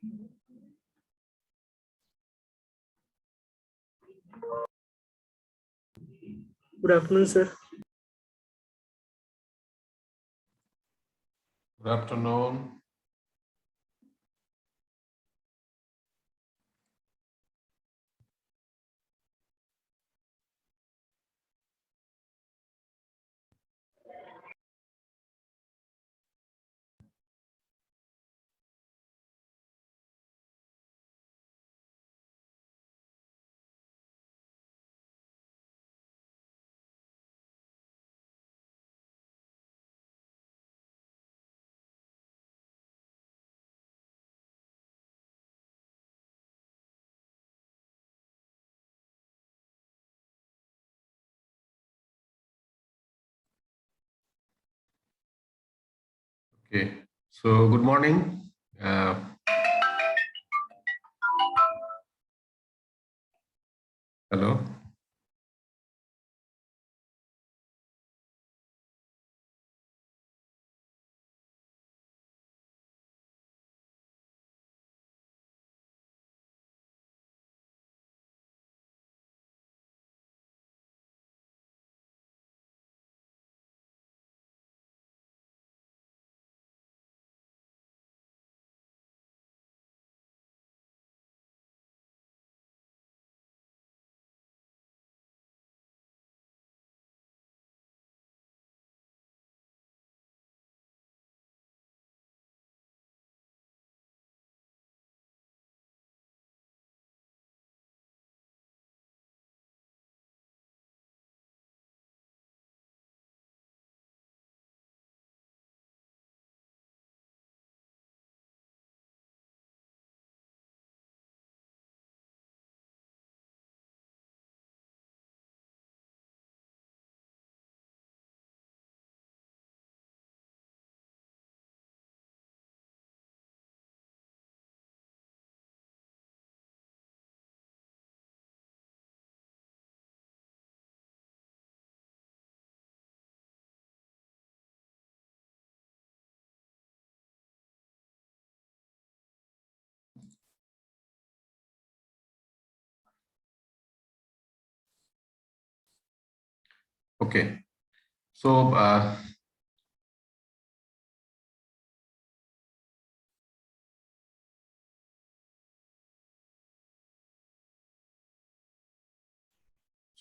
Good afternoon, sir. Good afternoon. Okay, so good morning. Hello. Okay, so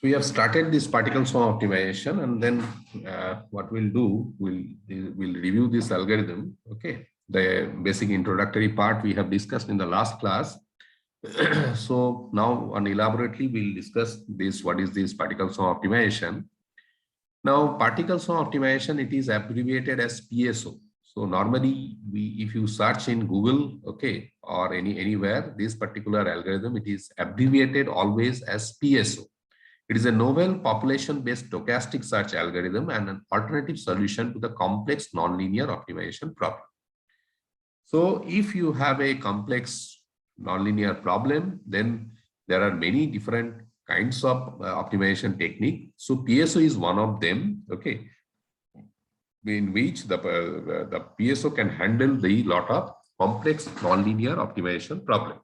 we have started this particle swarm optimization, and then what we'll do, we'll review this algorithm. Okay, the basic introductory part we have discussed in the last class. So now, and elaborately, we'll discuss this. What is this particle swarm optimization? Now, particle swarm optimization, it is abbreviated as PSO. So normally, if you search in Google, okay, or anywhere, this particular algorithm, it is abbreviated always as PSO. It is a novel population-based stochastic search algorithm and an alternative solution to the complex nonlinear optimization problem. So if you have a complex nonlinear problem, then there are many different kinds of optimization technique. So PSO is one of them, okay, in which the PSO can handle the lot of complex nonlinear optimization problem.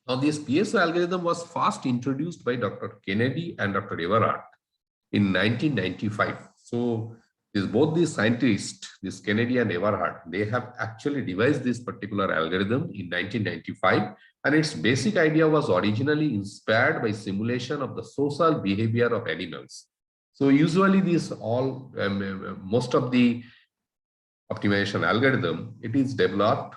Now, this PSO algorithm was first introduced by Dr. Kennedy and Dr. Everard in 1995. So both these scientists, this Kennedy and Everhart, they have actually devised this particular algorithm in 1995, and its basic idea was originally inspired by simulation of the social behavior of animals. So usually these all, most of the optimization algorithm, it is developed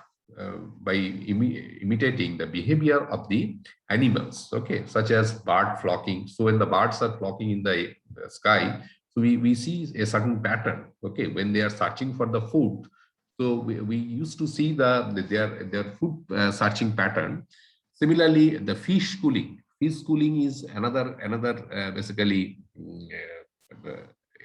by imitating the behavior of the animals, okay, such as bird flocking. So when the birds are flocking in the sky, so we see a certain pattern, okay, when they are searching for the food. So we used to see their food searching pattern. Similarly, the fish schooling. Fish schooling is another basically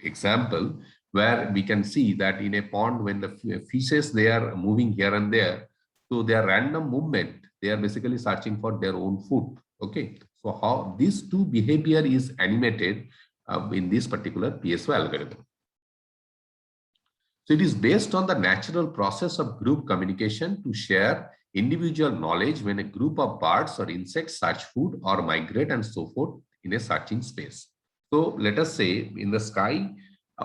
example where we can see that in a pond, when the fishes, they are moving here and there, so their random movement, they are basically searching for their own food. Okay, so how these two behavior is animated in this particular PSO algorithm. So it is based on the natural process of group communication to share individual knowledge when a group of birds or insects search food or migrate and so forth in a searching space. So let us say in the sky,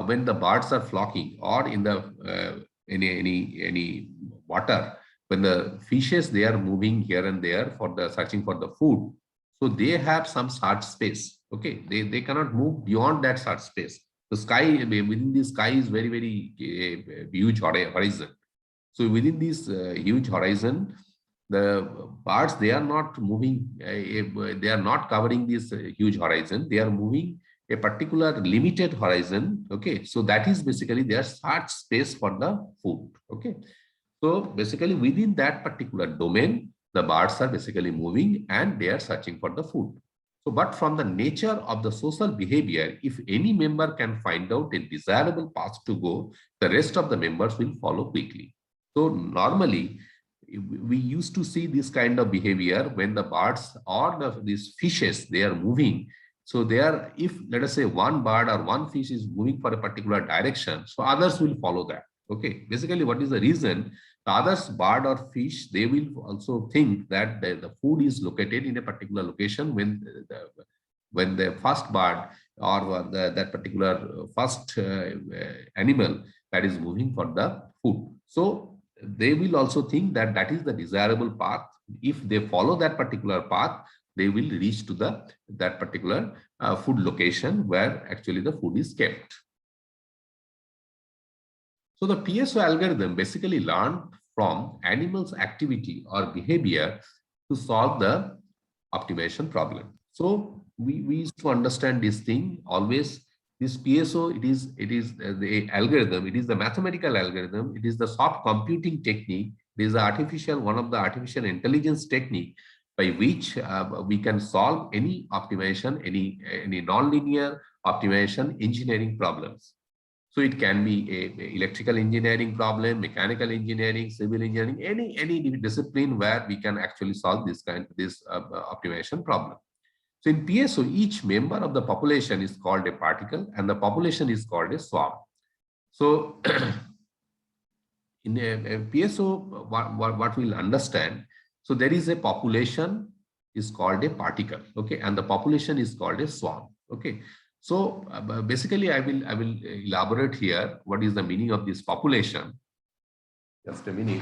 when the birds are flocking, or in the any water, when the fishes, they are moving here and there for the searching for the food. So they have some search space. Okay, they cannot move beyond that search space. The sky, within the sky is very huge horizon. So within this huge horizon, the birds, they are not moving, they are not covering this huge horizon. They are moving a particular limited horizon. Okay, so that is basically their search space for the food. Okay, so basically within that particular domain, the birds are basically moving and they are searching for the food. So, but from the nature of the social behavior, if any member can find out a desirable path to go, the rest of the members will follow quickly. So normally, we used to see this kind of behavior when the birds or these fishes, they are moving. So they are, if let us say one bird or one fish is moving for a particular direction, so others will follow that. Okay, basically what is the reason? The others, bird or fish, they will also think that the food is located in a particular location when the first bird or that particular first animal that is moving for the food. So they will also think that that is the desirable path. If they follow that particular path, they will reach to that particular food location where actually the food is kept. So the PSO algorithm basically learned from animals' activity or behavior to solve the optimization problem. So we used to understand this thing always. This PSO, it is the algorithm, it is the mathematical algorithm, it is the soft computing technique, it is one of the artificial intelligence technique by which we can solve any optimization, any nonlinear optimization engineering problems. So it can be a electrical engineering problem, mechanical engineering, civil engineering, any discipline where we can actually solve this optimization problem. So in PSO, each member of the population is called a particle and the population is called a swarm. So in a PSO, what we'll understand, so there is a population is called a particle, okay, and the population is called a swarm, okay. So basically, I will elaborate here what is the meaning of this population. Just a minute.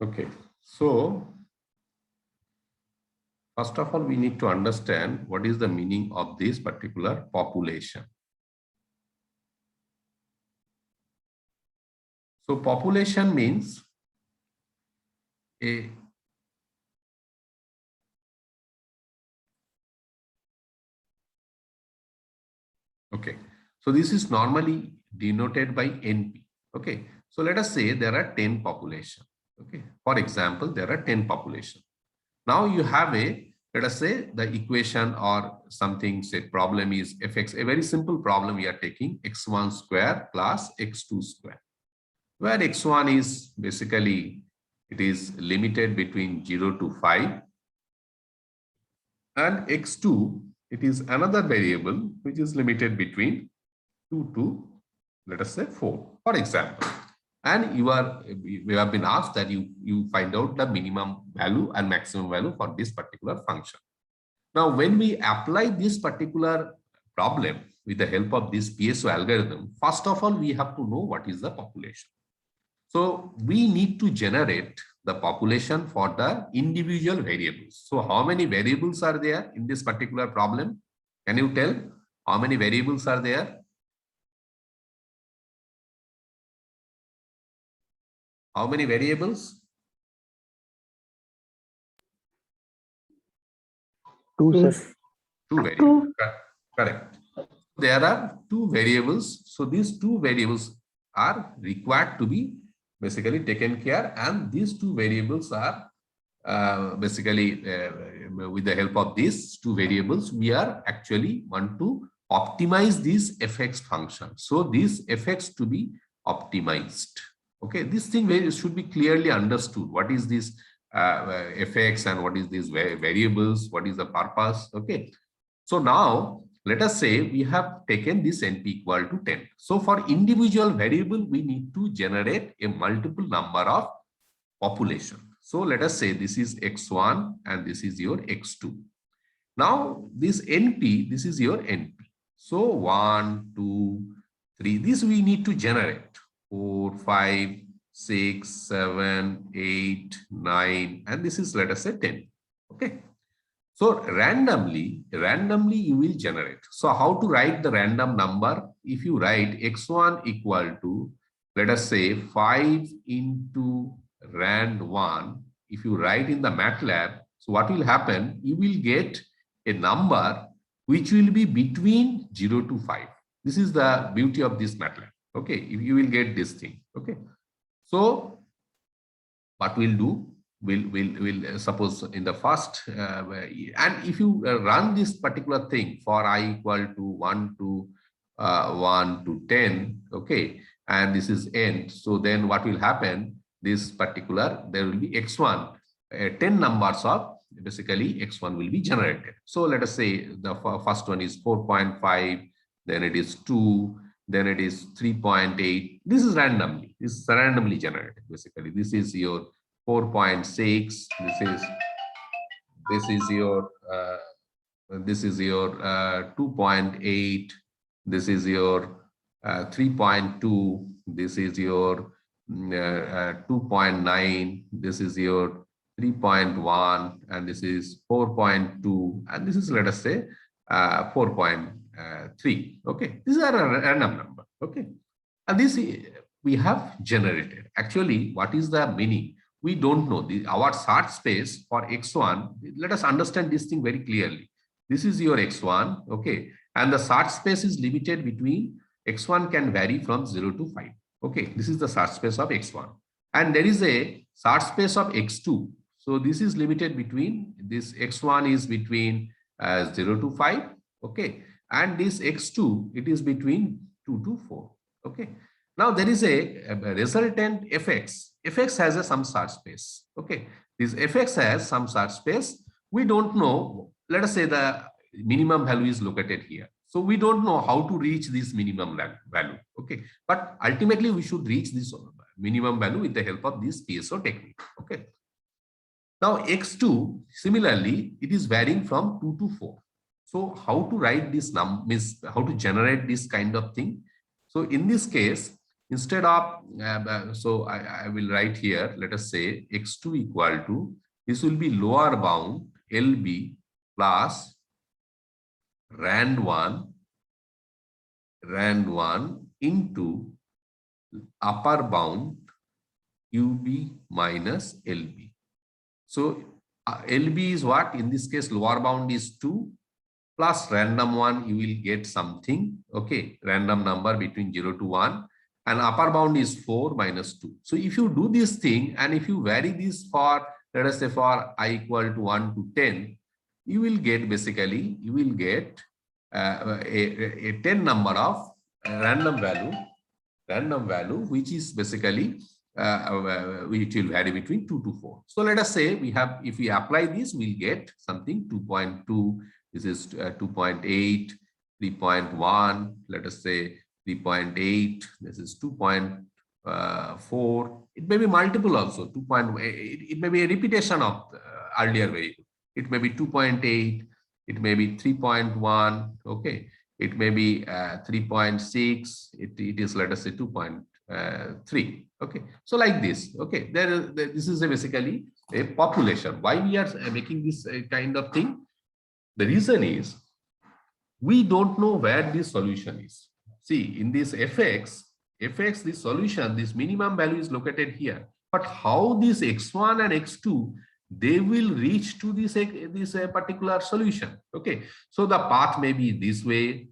Okay, so first of all, we need to understand what is the meaning of this particular population. So population means a okay. So this is normally denoted by NP. Okay. So let us say there are 10 population. Okay. For example, there are 10 population. Now you have let us say the equation or something, say problem is fx, a very simple problem we are taking, x1 square plus x2 square, where x1 is basically, it is limited between 0 to 5, and x2, it is another variable which is limited between 2 to, let us say, 4, for example. And you have been asked that you find out the minimum value and maximum value for this particular function. Now, when we apply this particular problem with the help of this PSO algorithm, first of all, we have to know what is the population. So we need to generate the population for the individual variables. So how many variables are there in this particular problem? Can you tell how many variables are there? How many variables? Two, Two. sir. Two variables. Correct. There are two variables. So these two variables are required to be basically taken care, and these two variables are basically with the help of these two variables, we are actually want to optimize this fx function. So this fx to be optimized. Okay, this thing should be clearly understood. What is this fx and what is these variables? What is the purpose? Okay, so now let us say we have taken this NP equal to 10. So for individual variable, we need to generate a multiple number of population. So let us say this is x1 and this is your x2. Now this NP, this is your NP. So 1, 2, 3, this we need to generate 4, 5, 6, 7, 8, 9, and this is let us say 10. Okay. So randomly you will generate. So how to write the random number? If you write x1 equal to, let us say 5 into rand1, if you write in the MATLAB, so what will happen? You will get a number which will be between 0 to 5. This is the beauty of this MATLAB. Okay, if you will get this thing. Okay, so what we'll do, we'll suppose in the first, and if you run this particular thing for I equal to 1 to 10, okay, and this is n. So then what will happen? This particular, there will be x1, 10 numbers of basically x1 will be generated. So let us say the first one is 4.5, then it is 2, then it is 3.8. This is randomly. This is randomly generated. Basically, this is your 4.6. This is your 2.8. This is your 3.2. This is your 2.9. This is your 3.1, and this is 4.2, and this is let us say 4.3. Okay, these are a random number. Okay, and this we have generated. Actually, what is the meaning? We don't know. Our search space for x1, let us understand this thing very clearly. This is your x1, okay, and the search space is limited between x1 can vary from 0 to 5. Okay, this is the search space of x1, and there is a search space of x2. So this is limited between, this x1 is between 0 to 5, okay, and this x2, it is between 2 to 4. Okay, now there is a resultant fx. Fx has some search space. Okay, this fx has some search space. We don't know. Let us say the minimum value is located here. So we don't know how to reach this minimum value. Okay, but ultimately we should reach this minimum value with the help of this PSO technique. Okay. Now x2, similarly, it is varying from 2 to 4. So how to write this means how to generate this kind of thing? So in this case, instead of, so I will write here, let us say x2 equal to, this will be lower bound LB plus rand1 into upper bound UB minus LB. So LB is what? In this case, lower bound is 2 plus random 1, you will get something, okay, random number between 0 to 1, and upper bound is 4 minus 2. So if you do this thing, and if you vary this for, let us say for I equal to 1 to 10, you will get basically, you will get a 10 number of random value, which is basically which will vary between 2 to 4. So let us say we have, if we apply this, we'll get something 2.2. This is 2.8, 3.1. Let us say 3.8. This is 2.4. It may be multiple also. 2.8. It may be a repetition of the earlier variable. It may be 2.8. It may be 3.1. Okay. It may be 3.6. It is, let us say, 2.3. Okay. So like this. Okay. This is basically a population. Why we are making this kind of thing? The reason is we don't know where this solution is. See, in this fx, this solution, this minimum value is located here. But how this x1 and x2 they will reach to this particular solution. Okay, so the path may be this way,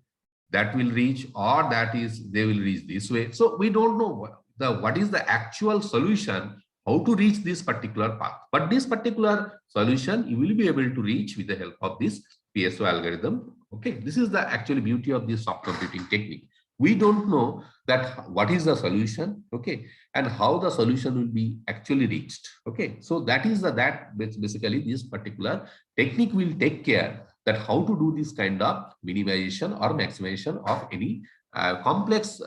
that will reach, or that is they will reach this way. So we don't know what is the actual solution, how to reach this particular path. But this particular solution you will be able to reach with the help of this PSO algorithm. Okay, this is the actual beauty of this soft computing technique. We don't know that what is the solution, okay, and how the solution will be actually reached. Okay, so that is that basically this particular technique will take care that how to do this kind of minimization or maximization of any complex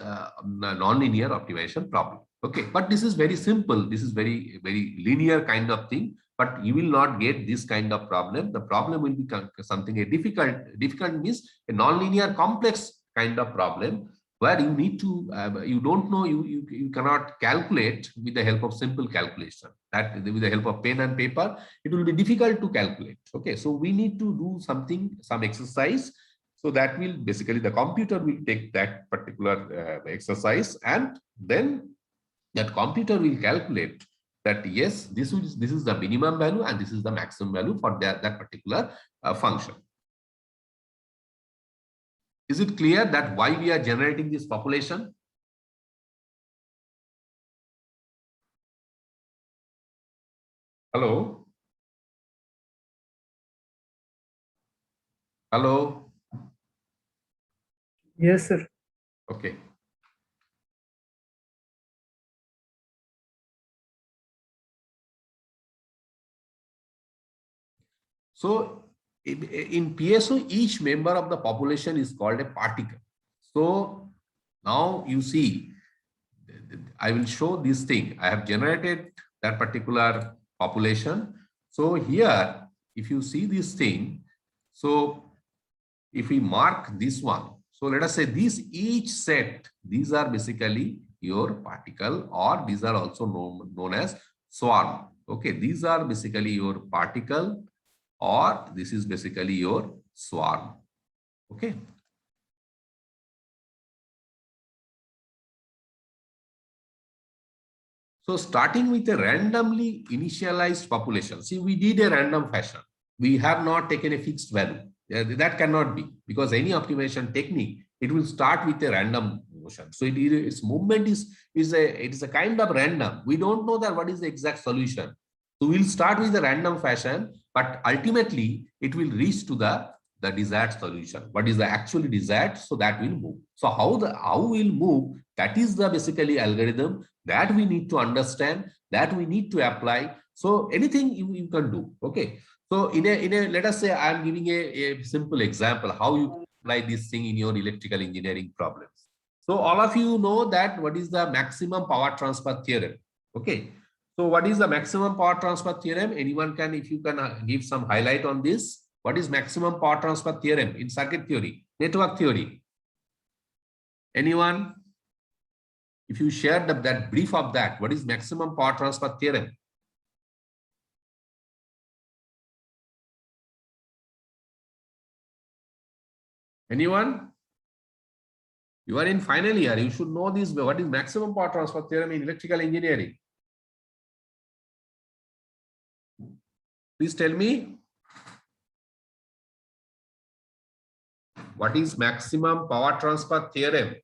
non-linear optimization problem. Okay, but this is very simple. This is very linear kind of thing. But you will not get this kind of problem. The problem will be something difficult. Difficult means a non-linear complex kind of problem where you need to you don't know, you cannot calculate with the help of simple calculation. That with the help of pen and paper, it will be difficult to calculate. Okay, so we need to do some exercise. So that will basically, the computer will take that particular exercise, and then that computer will calculate that yes, this is the minimum value and this is the maximum value for that particular function. Is it clear that why we are generating this population? Hello? Hello? Yes, sir. Okay. So in PSO, each member of the population is called a particle. So now you see, I will show this thing. I have generated that particular population. So here, if you see this thing, so if we mark this one, so let us say this each set, these are basically your particle, or these are also known as swarm. Okay, these are basically your particle, or this is basically your swarm. Okay. So starting with a randomly initialized population, see, we did a random fashion. We have not taken a fixed value. That cannot be, because any optimization technique, it will start with a random motion. So its movement is a kind of random. We don't know that what is the exact solution. So we'll start with a random fashion, but ultimately it will reach to the desired solution. What is the actually desired? So that will move. So how will move? That is the basically algorithm that we need to understand, that we need to apply. So anything you can do. Okay. So in a let us say I am giving a simple example how you apply this thing in your electrical engineering problems. So all of you know that what is the maximum power transfer theorem. Okay. So what is the maximum power transfer theorem? Anyone can, if you can give some highlight on this. What is maximum power transfer theorem in circuit theory, network theory? Anyone? If you share that brief of that, what is maximum power transfer theorem? Anyone? You are in final year. You should know this. What is maximum power transfer theorem in electrical engineering? Please tell me. What is maximum power transfer theorem?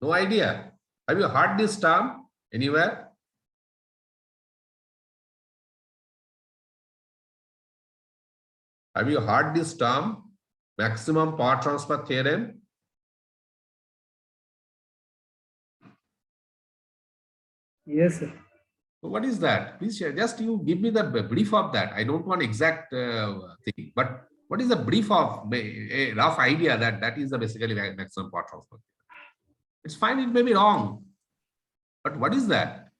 No idea. Have you heard this term anywhere? Have you heard this term, maximum power transfer theorem? Yes, sir. So what is that? Please share. Just you give me the brief of that. I don't want exact thing, but what is the brief of a rough idea that is the basically maximum power transfer theorem? It's fine. It may be wrong, but what is that?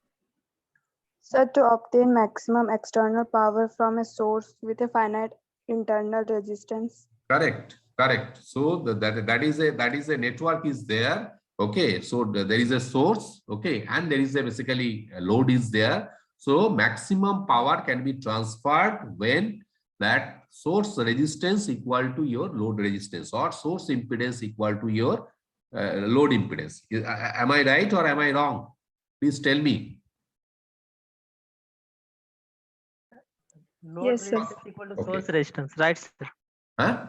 So to obtain maximum external power from a source with a finite internal resistance. Correct. So that is a network is there. Okay, so there is a source. Okay, and there is a basically a load is there. So maximum power can be transferred when that source resistance equal to your load resistance, or source impedance equal to your load impedance. Am I right or am I wrong? Please tell me. Load Yes, sir. resistance equal to Okay. source resistance, right, sir? Huh?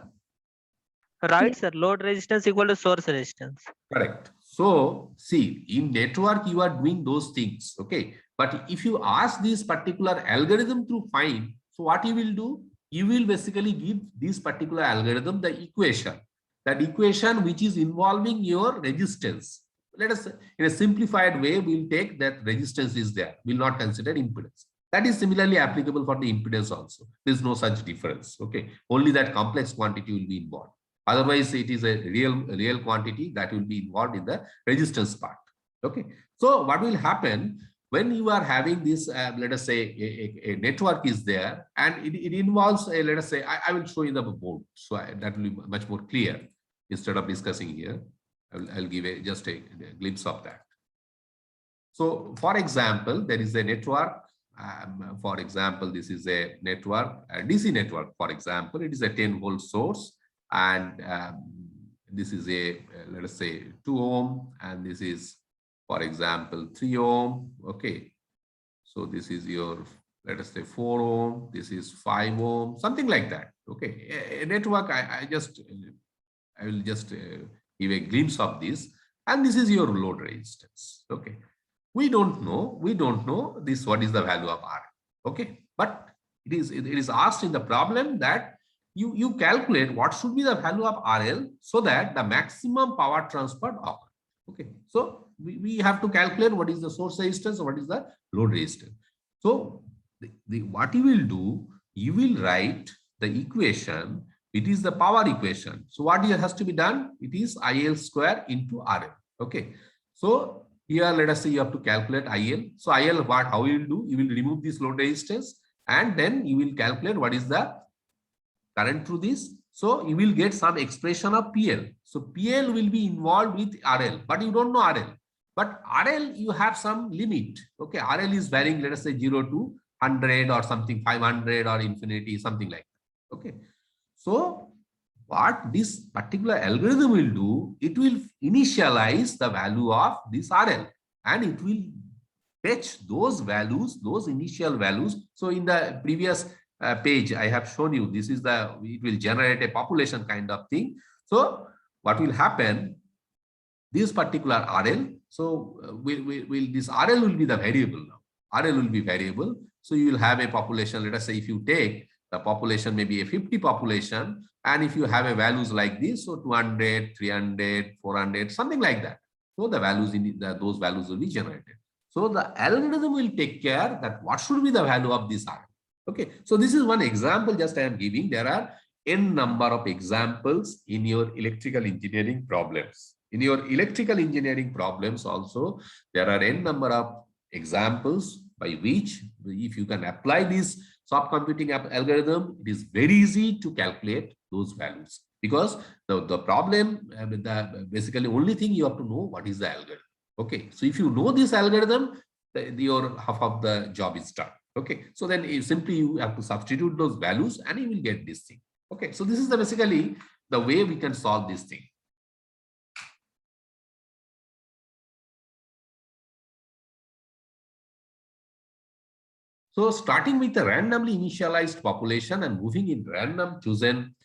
Right, sir. Load resistance equal to source resistance. Correct. So, see, in network, you are doing those things, okay? But if you ask this particular algorithm to find, so what you will do? You will basically give this particular algorithm the equation, that equation which is involving your resistance. Let us, in a simplified way, we'll take that resistance is there. We'll not consider impedance. That is similarly applicable for the impedance also. There's no such difference, okay? Only that complex quantity will be involved. Otherwise, it is a real quantity that will be involved in the resistance part. Okay. So what will happen when you are having this, let us say a network is there and it involves a, let us say, I will show you the board. So that will be much more clear instead of discussing here. I'll give just a glimpse of that. So for example, there is a network. For example, this is a network, a DC network. For example, it is a 10-volt source. And this is a, let us say 2 ohm, and this is, for example, 3 ohm. Okay. So this is your, let us say 4 ohm, this is 5 ohm, something like that. Okay. A network, I will just give a glimpse of this. And this is your load resistance. Okay. We don't know this, what is the value of R. Okay. But it is asked in the problem that you calculate what should be the value of RL so that the maximum power transfer occurs. Okay, so we have to calculate what is the source resistance, what is the load resistance. So what you will do, you will write the equation. It is the power equation. So what here has to be done? It is IL square into RL. Okay, so here let us say you have to calculate IL. So IL, how you will do? You will remove this load resistance and then you will calculate what is the current through this. So you will get some expression of PL. So PL will be involved with RL, but you don't know RL. But RL, you have some limit. Okay, RL is varying, let us say 0 to 100 or something, 500 or infinity, something like that. Okay. So what this particular algorithm will do, it will initialize the value of this RL and it will fetch those values, those initial values. So in the previous page I have shown you, this is the, it will generate a population kind of thing. So what will happen, this particular RL, so this RL will be the variable now. RL will be variable. So you will have a population, let us say if you take the population, maybe a 50 population, and if you have a values like this, so 200, 300, 400, something like that. So the values in those values will be generated. So the algorithm will take care that what should be the value of this RL. Okay, so this is one example just I am giving. There are n number of examples in your electrical engineering problems. In your electrical engineering problems also, there are n number of examples by which if you can apply this soft computing algorithm, it is very easy to calculate those values because the problem, basically only thing you have to know what is the algorithm. Okay, so if you know this algorithm, your half of the job is done. Okay, so then you have to substitute those values and you will get this thing. Okay, so this is basically the way we can solve this thing. So starting with a randomly initialized population and moving in random chosen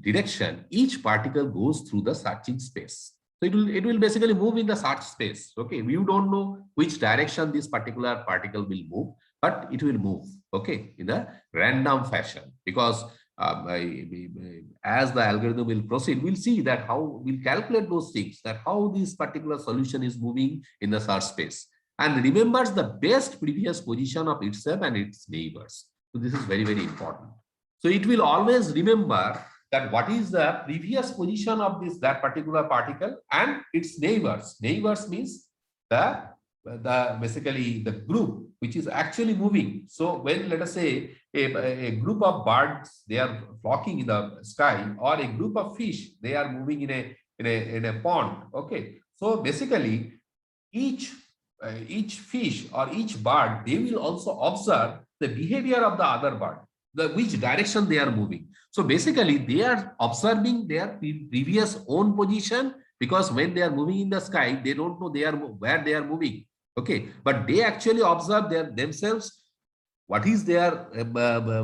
direction, each particle goes through the searching space. So it will basically move in the search space. Okay, you don't know which direction this particular particle will move, but it will move. Okay, in a random fashion because as the algorithm will proceed, we'll see that how we'll calculate those things, that how this particular solution is moving in the search space and remembers the best previous position of itself and its neighbors. So this is very, very important. So it will always remember that what is the previous position of that particular particle and its neighbors. Neighbors means basically the group which is actually moving. So when let us say a group of birds, they are flocking in the sky, or a group of fish, they are moving in a pond. Okay, so basically each fish or each bird, they will also observe the behavior of the other bird. which direction they are moving. So basically, they are observing their previous own position, because when they are moving in the sky, they don't know where they are moving. Okay, but they actually observe themselves. What is their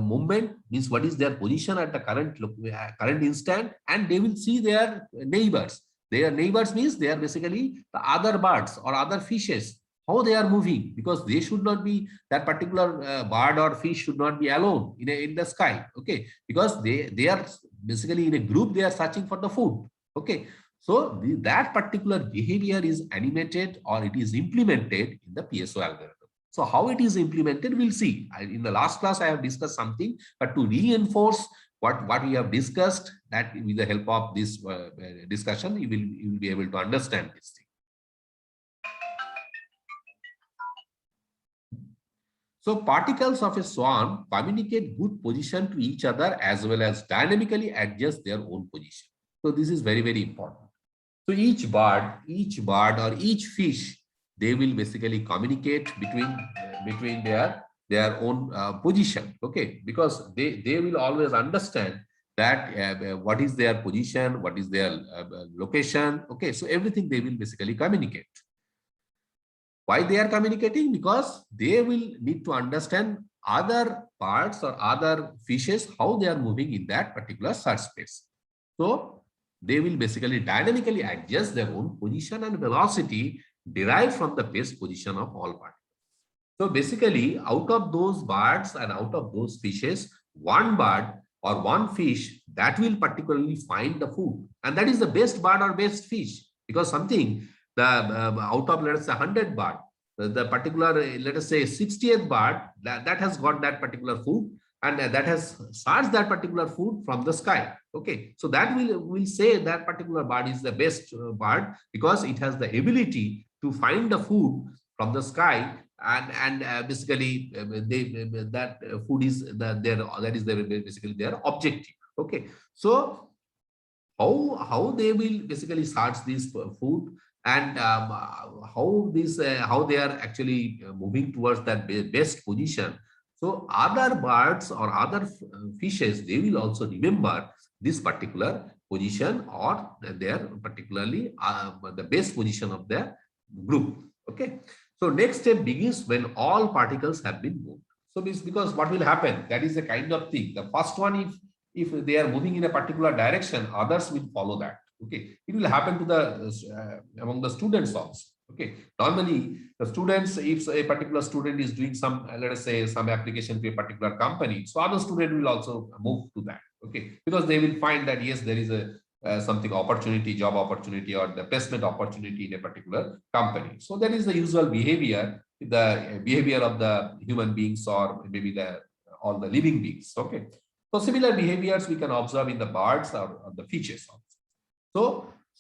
movement, means what is their position at the current instant, and they will see their neighbors. Their neighbors means they are basically the other birds or other fishes, how they are moving, because they should not be, that particular bird or fish should not be alone in the sky. Okay, because they are basically in a group, they are searching for the food. Okay, so that particular behavior is animated or it is implemented in the PSO algorithm. So how it is implemented, we'll see. In the last class, I have discussed something, but to reinforce what we have discussed, that with the help of this discussion, you will be able to understand this thing. So particles of a swarm communicate good position to each other as well as dynamically adjust their own position. So this is very, very important. So each bird or each fish, they will basically communicate between their own position. Okay, because they will always understand that what is their position, what is their location. Okay, so everything they will basically communicate. Why they are communicating? Because they will need to understand other parts or other fishes, how they are moving in that particular search space. So they will basically dynamically adjust their own position and velocity derived from the base position of all particles. So basically, out of those birds and out of those fishes, one bird or one fish that will particularly find the food, and that is the best bird or best fish, because something out of, let us say, 100 bird, the particular, let us say, 60th bird that has got that particular food, and that has searched that particular food from the sky. Okay, so that will say that particular bird is the best bird, because it has the ability to find the food from the sky, and basically that food is basically their objective. Okay, so how they will basically search this food, and how they are actually moving towards that best position. So other birds or other fishes, they will also remember this particular position or their particularly the best position of their group. Okay, so next step begins when all particles have been moved. So this, because what will happen, that is the kind of thing. The first one, if they are moving in a particular direction, others will follow that. Okay, it will happen to the among the students also. Okay, normally the students, if a particular student is doing some, let us say, some application to a particular company, so other student will also move to that. Okay, because they will find that yes, there is a something opportunity, job opportunity, or the placement opportunity in a particular company. So that is the usual behavior, the behavior of the human beings, or maybe all the living beings. Okay, so similar behaviors we can observe in the birds or the fishes also.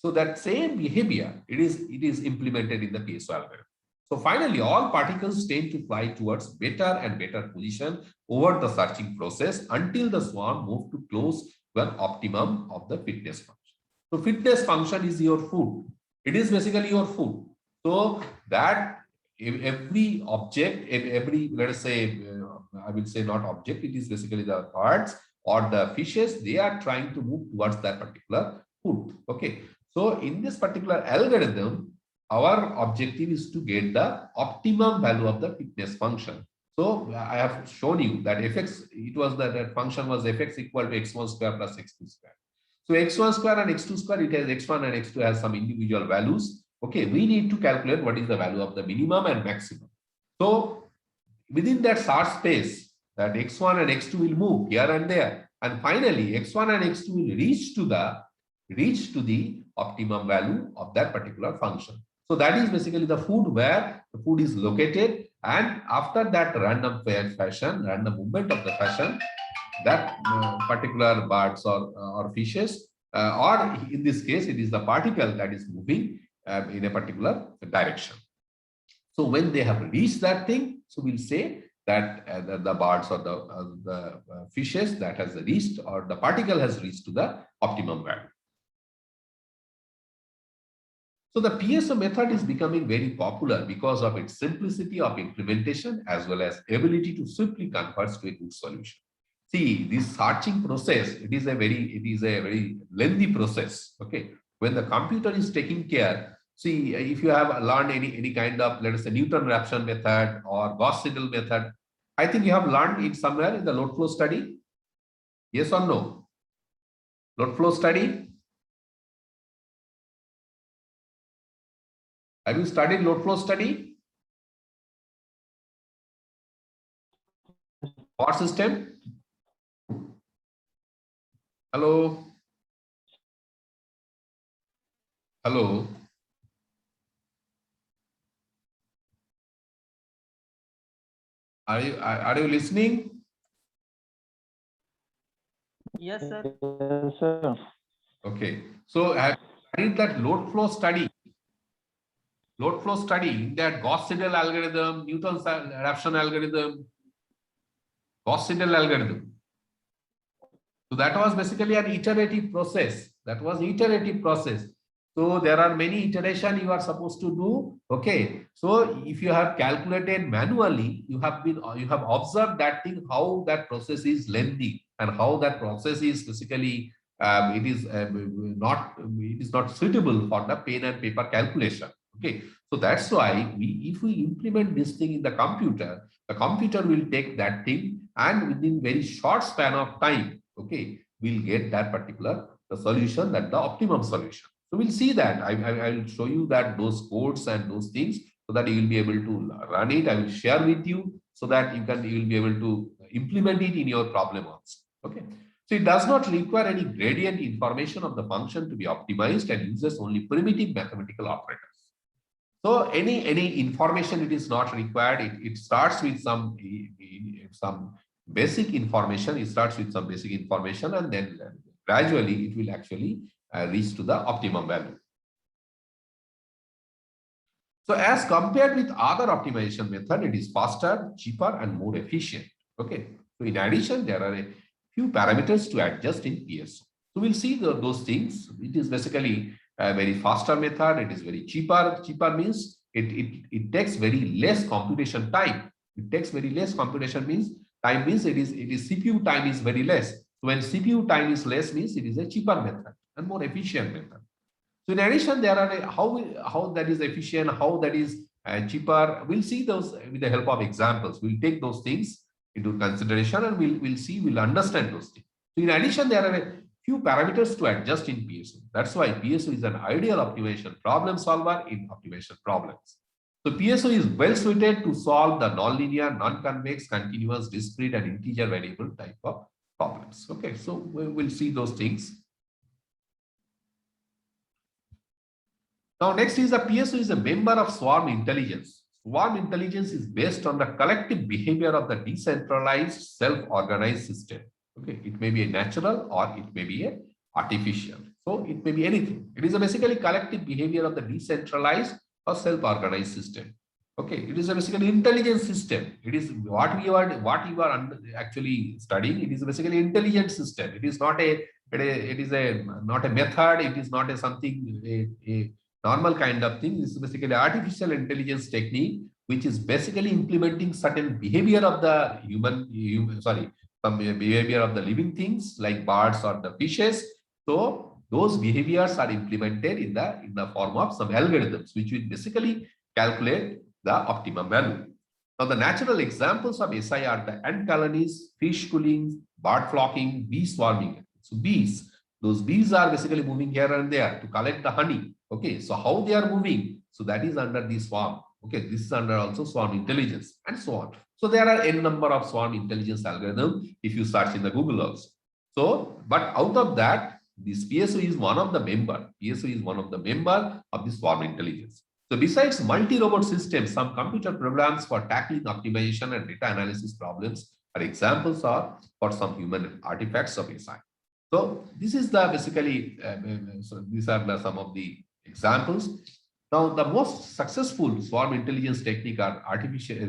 So that same behavior, it is implemented in the PSO algorithm. So finally, all particles tend to fly towards better and better position over the searching process until the swarm moves to close to an optimum of the fitness function. So fitness function is your food. It is basically your food. So that every object, every, let us say, I will say not object, it is basically the birds or the fishes, they are trying to move towards that particular food. Okay. So in this particular algorithm, our objective is to get the optimum value of the fitness function. So I have shown you that fx, it was that function was fx equal to x1 square plus x2 square. So x1 square and x2 square, it has x1 and x2 has some individual values. Okay, we need to calculate what is the value of the minimum and maximum. So within that search space, that x1 and x2 will move here and there, and finally x1 and x2 will reach to the optimum value of that particular function. So that is basically the food, where the food is located, and after that random movement of the fashion, that particular birds or fishes, or in this case, it is the particle that is moving in a particular direction. So when they have reached that thing, so we'll say that the birds or the fishes that has reached, or the particle has reached to the optimum value. So the PSO method is becoming very popular because of its simplicity of implementation as well as ability to swiftly convert to a good solution. See, this searching process, it is a very lengthy process. Okay. When the computer is taking care, see, if you have learned any kind of, let us say, Newton-Raphson method or Gauss-Seidel method, I think you have learned it somewhere in the load flow study. Yes or no? Load flow study? Have you studied load flow study? Power system? Hello? Hello? Are you listening? Yes, sir. Yes, sir. Okay. So have you studied that load flow study? Load flow study, that Gauss-Seidel algorithm, Newton-Raphson algorithm, Gauss-Seidel algorithm. So that was basically an iterative process. That was iterative process. So there are many iterations you are supposed to do. Okay. So if you have calculated manually, you have observed that thing, how that process is lengthy and how that process is basically it is not suitable for the pen and paper calculation. Okay. So that's why if we implement this thing in the computer will take that thing and within very short span of time, okay, we'll get that particular the solution, that the optimum solution. So we'll see that. I will show you that those codes and those things so that you will be able to run it. I will share with you so that you will be able to implement it in your problem also. Okay. So it does not require any gradient information of the function to be optimized and uses only primitive mathematical operators. So any information it is not required. It starts with some basic information. It starts with some basic information and then gradually it will actually reach to the optimum value. So as compared with other optimization method, it is faster, cheaper, and more efficient. Okay. So in addition, there are a few parameters to adjust in PSO. So we'll see those things. It is basically a very faster method. It is very cheaper. Cheaper means it takes very less computation time. It takes very less computation means time means it is CPU time is very less. So when CPU time is less means it is a cheaper method and more efficient method. So in addition, there are how that is efficient, how that is cheaper. We'll see those with the help of examples. We'll take those things into consideration and we'll understand those things. So in addition, there are a few parameters to adjust in PSO. That's why PSO is an ideal optimization problem solver in optimization problems. So PSO is well suited to solve the nonlinear, non-convex, continuous, discrete, and integer variable type of problems. Okay, so we'll see those things. Now, next is the PSO is a member of swarm intelligence. Swarm intelligence is based on the collective behavior of the decentralized, self-organized system. Okay, it may be a natural or it may be a artificial. So it may be anything. It is a basically collective behavior of the decentralized or self-organized system. Okay, it is a basically intelligent system. It is what you are actually studying. It is basically intelligent system. It is not a not a method. It is not a something a normal kind of thing. This is basically artificial intelligence technique, which is basically implementing certain behavior of the some behavior of the living things like birds or the fishes. So those behaviors are implemented in the form of some algorithms, which will basically calculate the optimum value. Now, the natural examples of SI are the ant colonies, fish schooling, bird flocking, bee swarming. So bees, those bees are basically moving here and there to collect the honey. Okay, so how they are moving? So that is under the swarm. Okay, this is under also swarm intelligence and so on. So there are n number of swarm intelligence algorithms if you search in the Google also. So, but out of that, this PSO is one of the member. PSO is one of the member of the swarm intelligence. So besides multi-robot systems, some computer programs for tackling optimization and data analysis problems are examples for some human artifacts of SI. So this is the basically, so these are some of the examples. Now, the most successful swarm intelligence technique are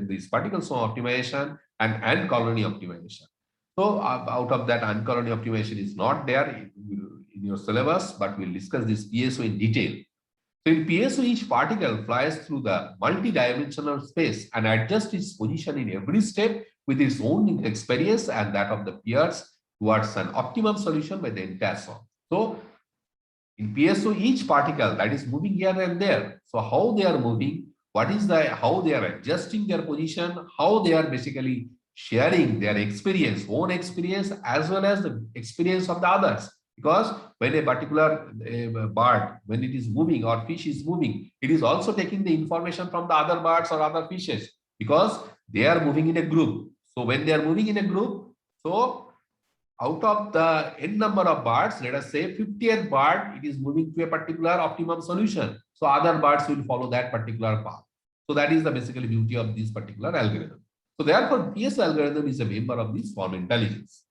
this particle swarm optimization and ant colony optimization. So out of that, ant colony optimization is not there in your syllabus, but we'll discuss this PSO in detail. So in PSO, each particle flies through the multi-dimensional space and adjusts its position in every step with its own experience and that of the peers towards an optimum solution by the entire swarm. So in PSO, each particle that is moving here and there. So how they are moving, how they are adjusting their position, how they are basically sharing their experience, own experience, as well as the experience of the others. Because when a particular bird, when it is moving or fish is moving, it is also taking the information from the other birds or other fishes because they are moving in a group. So when they are moving in a group, so out of the n number of birds, let us say 50th bird, it is moving to a particular optimum solution. So other birds will follow that particular path. So that is the basically beauty of this particular algorithm. So therefore, PSO algorithm is a member of this swarm intelligence.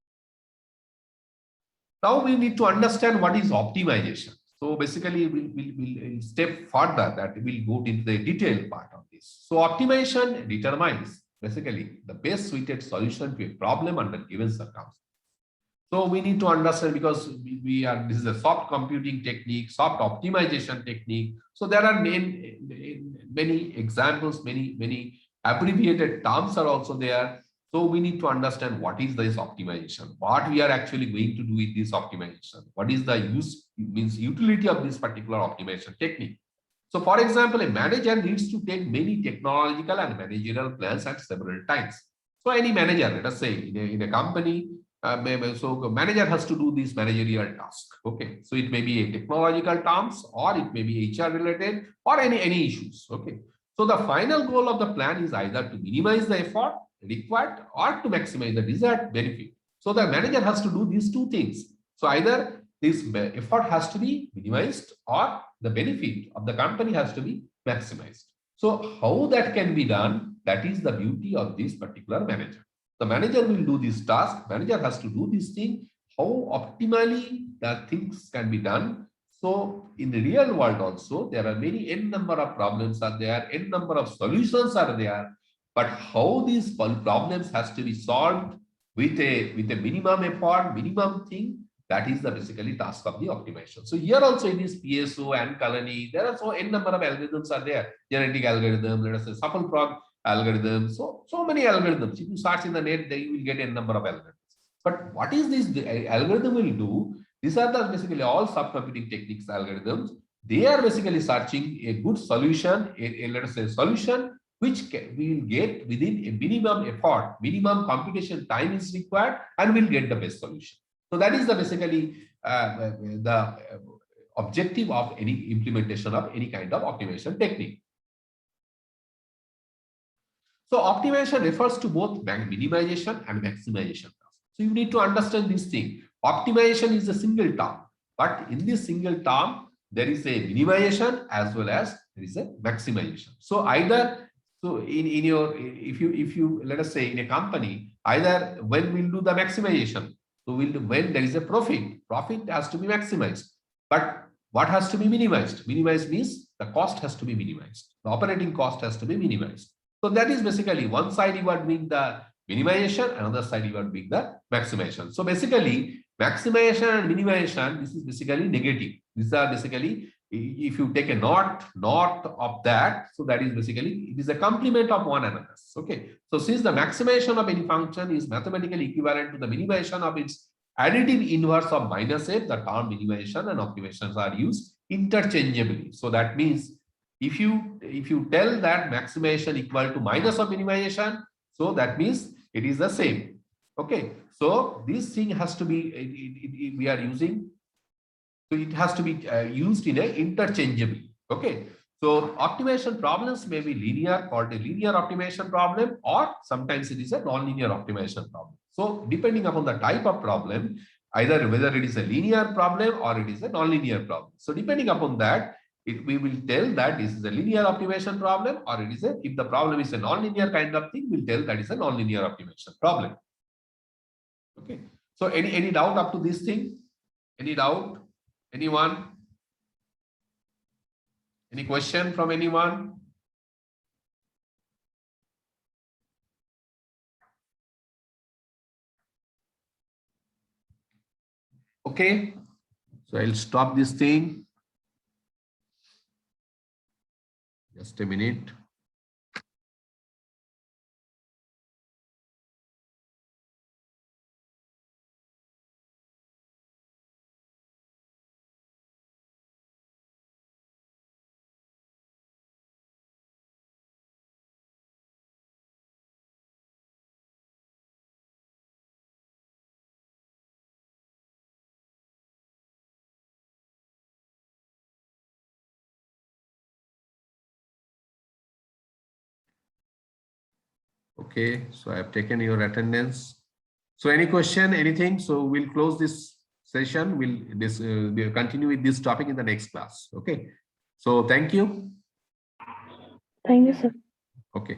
Now we need to understand what is optimization. So basically, we'll step further that we'll go into the detailed part of this. So optimization determines basically the best suited solution to a problem under given circumstances. So we need to understand because this is a soft computing technique, soft optimization technique. So there are many examples, many abbreviated terms are also there. So we need to understand what is this optimization, what we are actually going to do with this optimization, what is the utility of this particular optimization technique. So for example, a manager needs to take many technological and managerial plans at several times. So any manager, let us say in a company, so the manager has to do this managerial task. Okay, so it may be a technological terms or it may be HR related or any issues. Okay, so the final goal of the plan is either to minimize the effort required or to maximize the desired benefit. So the manager has to do these two things. So either this effort has to be minimized or the benefit of the company has to be maximized. So how that can be done, that is the beauty of this particular manager. The manager will do this task, manager has to do this thing, how optimally the things can be done. So in the real world also, there are many n number of problems are there, n number of solutions are there, but how these problems has to be solved with a minimum effort, minimum thing, that is the basically task of the optimization. So here also in this PSO and Kalani, there are so n number of algorithms are there, genetic algorithm, let us say Shuffleprog algorithms, so many algorithms. If you search in the net, then you will get a number of algorithms. But what is this algorithm will do? These are the basically all subcomputing techniques algorithms. They are basically searching a good solution, let us say solution which we will get within a minimum effort, minimum computation time is required, and we'll get the best solution. So that is the basically the objective of any implementation of any kind of optimization technique. So optimization refers to both minimization and maximization. So you need to understand this thing. Optimization is a single term, but in this single term, there is a minimization as well as there is a maximization. So either, so in your, if you let us say in a company, either when we'll do the maximization, so we'll do when there is a profit has to be maximized. But what has to be minimized? Minimized means the cost has to be minimized. The operating cost has to be minimized. So that is basically one side you are doing the minimization, another side you are doing the maximization. So basically maximization and minimization, this is basically negative. These are basically, if you take a not of that, so that is basically, it is a complement of one another. Okay. So since the maximization of any function is mathematically equivalent to the minimization of its additive inverse of minus f, the term minimization and optimizations are used interchangeably. So that means if you tell that maximization equal to minus of minimization, so that means it is the same. Okay, so this thing has to be we are using, so it has to be used in a interchangeably. Okay, so optimization problems may be linear, called a linear optimization problem, or sometimes it is a non-linear optimization problem. So depending upon the type of problem, either whether it is a linear problem or it is a non-linear problem. So depending upon that, we will tell that this is a linear optimization problem, or it is a, if the problem is a non-linear kind of thing, we'll tell that is a non-linear optimization problem. Okay. So any doubt up to this thing? Any doubt? Anyone? Any question from anyone? Okay. So I'll stop this thing. Just a minute. Okay, so I have taken your attendance. So any question, anything? So we'll close this session. We'll continue with this topic in the next class. Okay. So thank you. Thank you, sir. Okay.